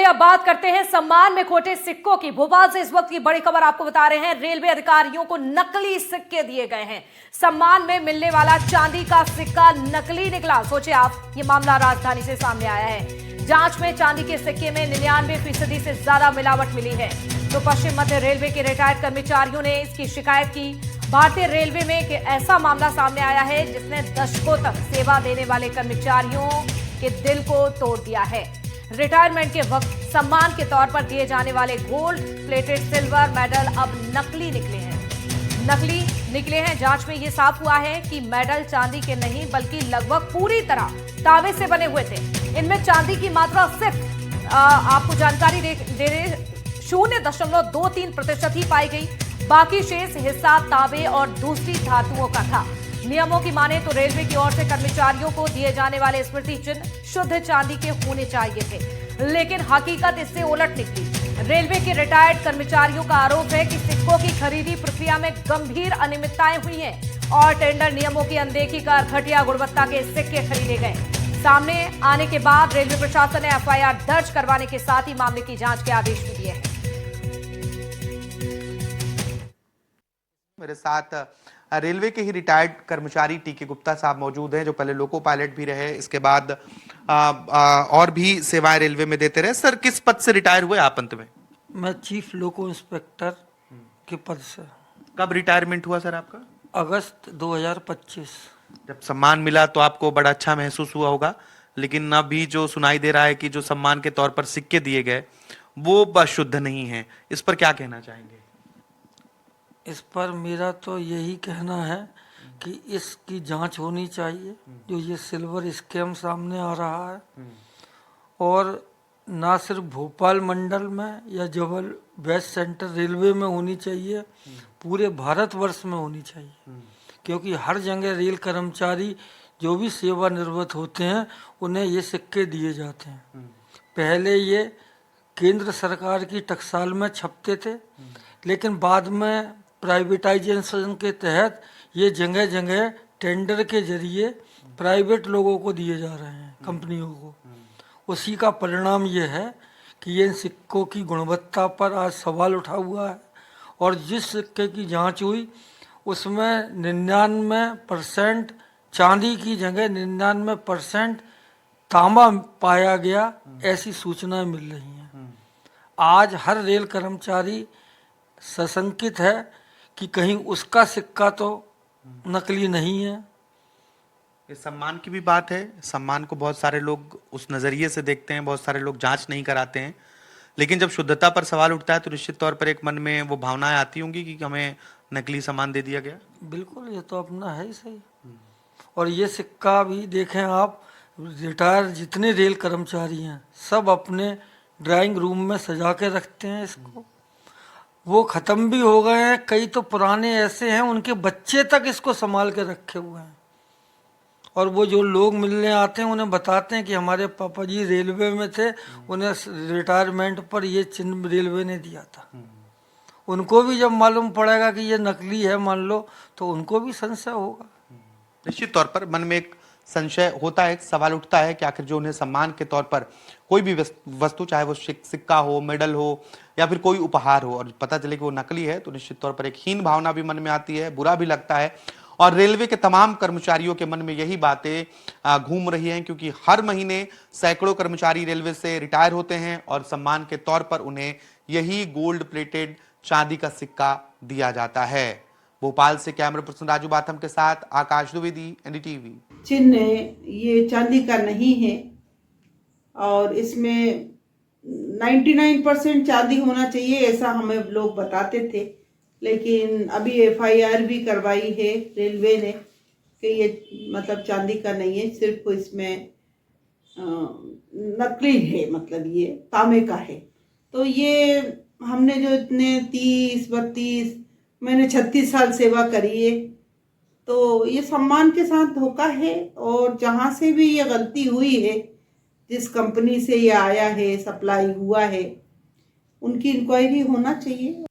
अब बात करते हैं सम्मान में खोटे सिक्कों की। भोपाल से इस वक्त की बड़ी खबर आपको बता रहे हैं। रेलवे अधिकारियों को नकली सिक्के दिए गए हैं। सम्मान में मिलने वाला चांदी का सिक्का नकली निकला। सोचिए आप, ये मामला राजधानी से सामने आया है। जांच में चांदी के सिक्के में 99% से ज्यादा मिलावट मिली है। तो पश्चिम मध्य रेलवे के रिटायर्ड कर्मचारियों ने इसकी शिकायत की। भारतीय रेलवे में एक ऐसा मामला सामने आया है जिसने दशकों तक सेवा देने वाले कर्मचारियों के दिल को तोड़ दिया है। रिटायरमेंट के वक्त सम्मान के तौर पर दिए जाने वाले गोल्ड प्लेटेड सिल्वर मेडल अब नकली निकले हैं। जांच में यह साफ हुआ है कि मेडल चांदी के नहीं बल्कि लगभग पूरी तरह तांबे से बने हुए थे। इनमें चांदी की मात्रा सिर्फ आपको जानकारी दे रहे 0.23% ही पाई गई। बाकी शेष हिस्सा तांबे और दूसरी धातुओं का था। नियमों की माने तो रेलवे की ओर से कर्मचारियों को दिए जाने वाले स्मृति चिन्ह शुद्ध चांदी के होने चाहिए थे, लेकिन हकीकत इससे उलट निकली। रेलवे के रिटायर्ड कर्मचारियों का आरोप है कि सिक्कों की खरीदी प्रक्रिया में गंभीर अनियमितताएं हुई हैं और टेंडर नियमों की अनदेखी कर घटिया गुणवत्ता के सिक्के खरीदे गए। सामने आने के बाद रेलवे प्रशासन ने एफआईआर दर्ज करवाने के साथ ही मामले की जांच के आदेश भी दिए हैं। मेरे साथ रेलवे के ही रिटायर्ड कर्मचारी टीके गुप्ता साहब मौजूद हैं, जो पहले लोको पायलट भी रहे, इसके बाद और भी सेवाएं रेलवे में देते रहे। सर, किस पद से रिटायर हुए आप अंत में? मैं चीफ लोको इंस्पेक्टर के पद से। कब रिटायरमेंट हुआ सर आपका? अगस्त 2025। जब सम्मान मिला तो आपको बड़ा अच्छा महसूस हुआ होगा, लेकिन अभी जो सुनाई दे रहा है कि जो सम्मान के तौर पर सिक्के दिए गए वो शुद्ध नहीं है, इस पर क्या कहना चाहेंगे? इस पर मेरा तो यही कहना है कि इसकी जांच होनी चाहिए। जो ये सिल्वर स्कैम सामने आ रहा है, और ना सिर्फ भोपाल मंडल में या जबल वेस्ट सेंट्रल रेलवे में होनी चाहिए, पूरे भारतवर्ष में होनी चाहिए। क्योंकि हर जगह रेल कर्मचारी जो भी सेवानिवृत्त होते हैं उन्हें ये सिक्के दिए जाते हैं। पहले ये केंद्र सरकार की टकसाल में छपते थे, लेकिन बाद में प्राइवेटाइजेशन के तहत ये जगह जगह टेंडर के जरिए प्राइवेट लोगों को दिए जा रहे हैं, कंपनियों को। उसी का परिणाम ये है कि ये सिक्कों की गुणवत्ता पर आज सवाल उठा हुआ है। और जिस सिक्के की जांच हुई उसमें 99% चांदी की जगह 99% तांबा पाया गया, ऐसी सूचनाएं मिल रही हैं। आज हर रेल कर्मचारी सशंकित है कि कहीं उसका सिक्का तो नकली नहीं है। इस सम्मान की भी बात है। सम्मान को बहुत सारे लोग उस नजरिए से देखते हैं, बहुत सारे लोग जांच नहीं कराते हैं, लेकिन जब शुद्धता पर सवाल उठता है तो निश्चित तौर पर एक मन में वो भावनाएं आती होंगी कि हमें नकली सम्मान दे दिया गया। बिल्कुल, ये तो अपना है ही सही। और ये सिक्का भी देखें आप, रिटायर जितने रेल कर्मचारी हैं सब अपने ड्राइंग रूम में सजा के रखते हैं इसको। वो ख़त्म भी हो गए हैं, कई तो पुराने ऐसे हैं उनके बच्चे तक इसको संभाल के रखे हुए हैं। और वो जो लोग मिलने आते हैं उन्हें बताते हैं कि हमारे पापा जी रेलवे में थे, उन्हें रिटायरमेंट पर ये चिन्ह रेलवे ने दिया था। उनको भी जब मालूम पड़ेगा कि ये नकली है मान लो, तो उनको भी संशय होगा। निश्चित तौर पर मन में एक संशय होता है, एक सवाल उठता है कि आखिर जो उन्हें सम्मान के तौर पर कोई भी वस्तु, चाहे वो सिक्का हो, मेडल हो या फिर कोई उपहार हो, और पता चले कि वो नकली है, तो निश्चित तौर पर एक हीन भावना भी मन में आती है, बुरा भी लगता है। और रेलवे के तमाम कर्मचारियों के मन में यही बातें घूम रही हैं, क्योंकि हर महीने सैकड़ों कर्मचारी रेलवे से रिटायर होते हैं और सम्मान के तौर पर उन्हें यही गोल्ड प्लेटेड चांदी का सिक्का दिया जाता है। भोपाल से कैमरा पर्सन राजू बाथम के साथ आकाश द्विवेदी, एनडीटीवी। चिन्ह ये चांदी का नहीं है और इसमें 99% चांदी होना चाहिए, ऐसा हमें लोग बताते थे। लेकिन अभी एफआईआर भी करवाई है रेलवे ने कि ये मतलब चांदी का नहीं है, सिर्फ इसमें नकली है, मतलब ये तांबे का है। तो ये हमने जो इतने 30-32 मैंने 36 साल सेवा करी है, तो ये सम्मान के साथ धोखा है। और जहाँ से भी ये गलती हुई है, जिस कंपनी से ये आया है, सप्लाई हुआ है, उनकी इंक्वायरी होना चाहिए।